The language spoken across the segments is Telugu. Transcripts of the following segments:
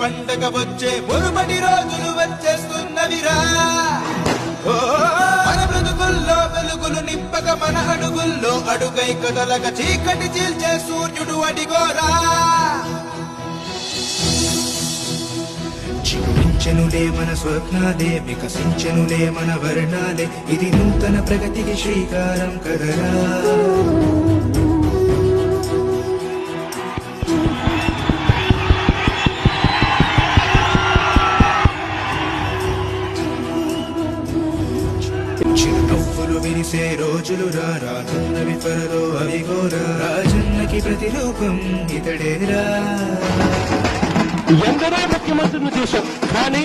పండగ వచ్చే మురుమటి రోజులు వచ్చేస్తున్నవిరా. మన బ్రతుకుల్లో వెలుగులు నింపక మన అడుగుల్లో అడుగై కదలక చీకటి చీల్చే సూర్యుడు అడిగోరా. చిగురించెనులే మన స్వప్నాలే, వికసించెనులే మన వర్ణాలే, ఇది నూతన ప్రగతికి శ్రీకారం కదరా. చిరునవ్వులు విరిసే రోజులు రానున్నవి త్వరలో అవిగోరా. రాజన్నకి ప్రతిరూపం ఇతడేరా. ఎందరో ముఖ్యమంత్రిని చూశాం, కానీ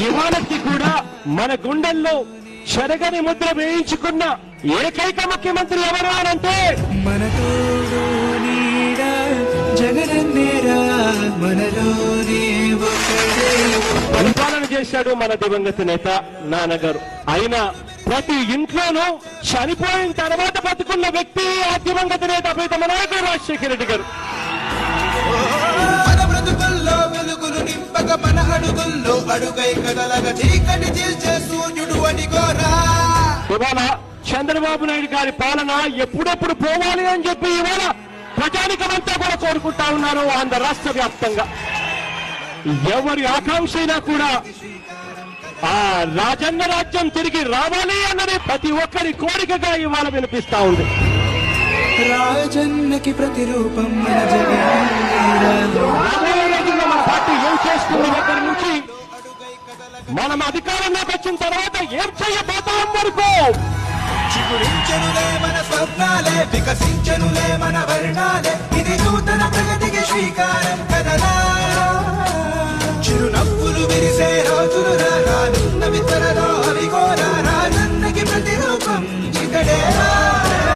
ఇవాళకి కూడా మన గుండెల్లో చెరగని ముద్ర వేయించుకున్న ఏకైక ముఖ్యమంత్రి ఎవరు అనంటే మన తోడు నీడ జగనన్నేరా, మనలోనే ఒకడే. పరిపాలన చేశాడు మన దివంగత నేత నాన్నగారు. అయినా ప్రతి ఇంట్లోనూ చనిపోయిన తర్వాత బతుకున్న వ్యక్తి ఆ దివంగత నేత ప్రీతమ నాయకుడు రాజశేఖర రెడ్డి గారు. మన బ్రతుకుల్లో వెలుగులు నింపక మన అడుగుల్లో అడుగై కదలక చీకటి చీల్చే సూర్యుడు అడిగోరా. ఇవాళ చంద్రబాబు నాయుడు గారి పాలన ఎప్పుడెప్పుడు పోవాలి అని చెప్పి ఇవాళ ప్రజానికమంతా కూడా కోరుకుంటా ఉన్నారు. ఆంధ్ర రాష్ట్ర వ్యాప్తంగా ఎవరి ఆకాంక్ష అయినా కూడా ఆ రాజన్న రాజ్యం తిరిగి రావాలి అన్నది ప్రతి ఒక్కరి కోరికగా ఇవాళ వినిపిస్తా ఉంది. రాజన్నకి ప్రతిరూపం మన జగనన్నేరా. రాబోయే రోజుల్లో మన పార్టీ ఏం చేస్తుంది దగ్గర నుంచి మనం అధికారంలోకి వచ్చిన తర్వాత ఏం చేయబోతాం వరకు చిగురించెనులే మన స్వప్నాలే, వికసించెనులే మన వర్ణాలే, ఇది నూతన ప్రగతికి శ్రీకారం కదరా. చిరునవ్వులు విరిసే రోజులు